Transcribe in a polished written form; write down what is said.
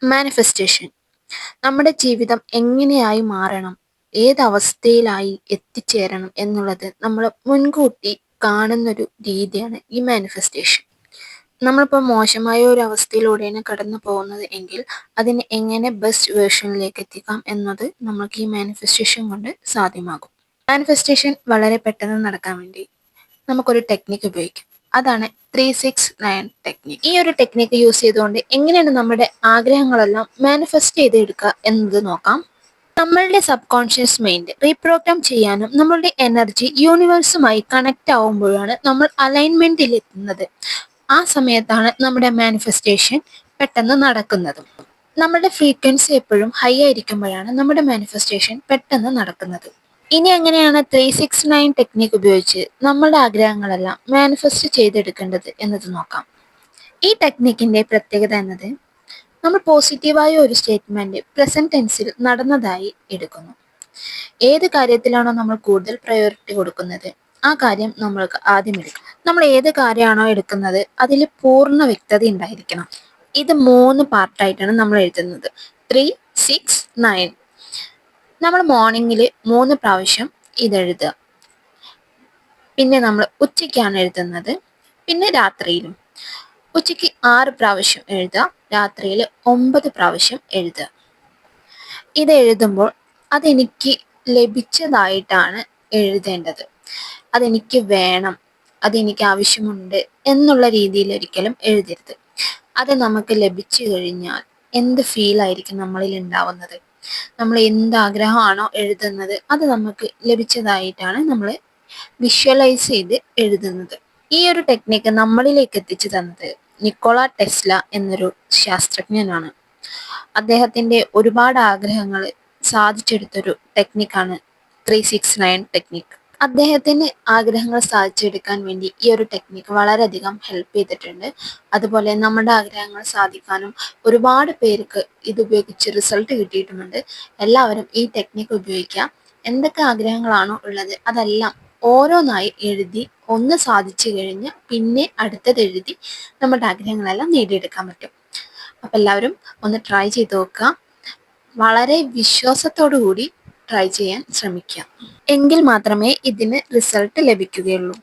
Manifestation നമ്മുടെ ജീവിതം എങ്ങനെയായി മാറണം, ഏതവസ്ഥയിലായി എത്തിച്ചേരണം എന്നുള്ളത് നമ്മൾ മുൻകൂട്ടി കാണുന്നൊരു രീതിയാണ് ഈ മാനിഫെസ്റ്റേഷൻ. നമ്മളിപ്പോൾ മോശമായ ഒരു അവസ്ഥയിലൂടെയാണ് കടന്നു പോകുന്നത് എങ്കിൽ അതിനെ എങ്ങനെ ബെസ്റ്റ് വേർഷനിലേക്ക് എത്തിക്കാം എന്നത് നമുക്ക് ഈ മാനിഫെസ്റ്റേഷൻ കൊണ്ട് സാധ്യമാകും. മാനിഫെസ്റ്റേഷൻ വളരെ പെട്ടെന്ന് നടക്കാൻ വേണ്ടി നമുക്കൊരു ടെക്നിക്ക് ഉപയോഗിക്കാം. അതാണ് 369 ടെക്നിക്ക്. ഈ ഒരു ടെക്നിക്ക് യൂസ് ചെയ്തുകൊണ്ട് എങ്ങനെയാണ് നമ്മുടെ ആഗ്രഹങ്ങളെല്ലാം മാനിഫെസ്റ്റ് ചെയ്തെടുക്കുക എന്നത് നോക്കാം. നമ്മളുടെ സബ് കോൺഷ്യസ് മൈൻഡ് റീപ്രോഗ്രാം ചെയ്യാനും നമ്മളുടെ എനർജി യൂണിവേഴ്സുമായി കണക്ട് ആവുമ്പോഴാണ് നമ്മൾ അലൈൻമെന്റിൽ എത്തുന്നത്. ആ സമയത്താണ് നമ്മുടെ മാനിഫെസ്റ്റേഷൻ പെട്ടെന്ന് നടക്കുന്നത്. നമ്മുടെ ഫ്രീക്വൻസി എപ്പോഴും ഹൈ ആയിരിക്കുമ്പോഴാണ് നമ്മുടെ മാനിഫെസ്റ്റേഷൻ പെട്ടെന്ന് നടക്കുന്നത്. ഇനി എങ്ങനെയാണ് 369 ടെക്നിക്ക് ഉപയോഗിച്ച് നമ്മുടെ ആഗ്രഹങ്ങളെല്ലാം മാനിഫെസ്റ്റ് ചെയ്തെടുക്കേണ്ടത് എന്നത് നോക്കാം. ഈ ടെക്നിക്കിന്റെ പ്രത്യേകത എന്നത് നമ്മൾ പോസിറ്റീവായ ഒരു സ്റ്റേറ്റ്മെന്റ് പ്രസന്റ് ടെൻസിൽ നടന്നതായി എടുക്കുന്നു. ഏത് കാര്യത്തിലാണോ നമ്മൾ കൂടുതൽ പ്രയോറിറ്റി കൊടുക്കുന്നത് ആ കാര്യം നമ്മൾക്ക് ആദ്യം എടുക്കണം. നമ്മൾ ഏത് കാര്യമാണോ എടുക്കുന്നത് അതിൽ പൂർണ്ണ വ്യക്തത ഉണ്ടായിരിക്കണം. ഇത് 3 പാർട്ടായിട്ടാണ് നമ്മൾ എഴുതുന്നത്. 3, 6, 9. നമ്മൾ മോർണിംഗിൽ 3 പ്രാവശ്യം ഇതെഴുതുക. പിന്നെ നമ്മൾ ഉച്ചയ്ക്കാണ് എഴുതുന്നത്. പിന്നെ രാത്രിയിലും ഉച്ചയ്ക്ക് 6 പ്രാവശ്യം എഴുതുക, രാത്രിയിൽ 9 പ്രാവശ്യം എഴുതുക. ഇത് എഴുതുമ്പോൾ അതെനിക്ക് ലഭിച്ചതായിട്ടാണ് എഴുതേണ്ടത്. അതെനിക്ക് വേണം, അതെനിക്ക് ആവശ്യമുണ്ട് എന്നുള്ള രീതിയിൽ ഒരിക്കലും എഴുതരുത്. അത് നമുക്ക് ലഭിച്ചു കഴിഞ്ഞാൽ എന്ത് ഫീലായിരിക്കും നമ്മളിൽ ഉണ്ടാവുന്നത്? നമ്മൾ എന്ത് ആഗ്രഹമാണോ എഴുതുന്നത് അത് നമുക്ക് ലഭിച്ചതായിട്ടാണ് നമ്മൾ വിഷ്വലൈസ് ചെയ്ത് എഴുതുന്നത്. ഈ ഒരു ടെക്നിക്ക് നമ്മളിലേക്ക് എത്തിച്ചു തന്നത് നിക്കോള ടെസ്ല എന്നൊരു ശാസ്ത്രജ്ഞനാണ്. അദ്ദേഹത്തിന്റെ ഒരുപാട് ആഗ്രഹങ്ങൾ സാധിച്ചെടുത്തൊരു ടെക്നിക്കാണ് 369 ടെക്നിക്ക്. അദ്ദേഹത്തിന് ആഗ്രഹങ്ങൾ സാധിച്ചെടുക്കാൻ വേണ്ടി ഈ ഒരു ടെക്നിക്ക് വളരെയധികം ഹെൽപ്പ് ചെയ്തിട്ടുണ്ട്. അതുപോലെ നമ്മുടെ ആഗ്രഹങ്ങൾ സാധിക്കാനും ഒരുപാട് പേർക്ക് ഇത് ഉപയോഗിച്ച് റിസൾട്ട് കിട്ടിയിട്ടുമുണ്ട്. എല്ലാവരും ഈ ടെക്നിക്ക് ഉപയോഗിക്കുക. എന്തൊക്കെ ആഗ്രഹങ്ങളാണോ ഉള്ളത് അതെല്ലാം ഓരോന്നായി എഴുതി ഒന്ന് സാധിച്ചു കഴിഞ്ഞ് പിന്നെ അടുത്തത് എഴുതി നമ്മുടെ ആഗ്രഹങ്ങളെല്ലാം നേടിയെടുക്കാൻ പറ്റും. അപ്പം എല്ലാവരും ഒന്ന് ട്രൈ ചെയ്ത് നോക്കുക. വളരെ വിശ്വാസത്തോടു കൂടി ട്രൈ ചെയ്യാൻ ശ്രമിക്കുക. എങ്കിൽ മാത്രമേ ഇതിന് റിസൾട്ട് ലഭിക്കുകയുള്ളൂ.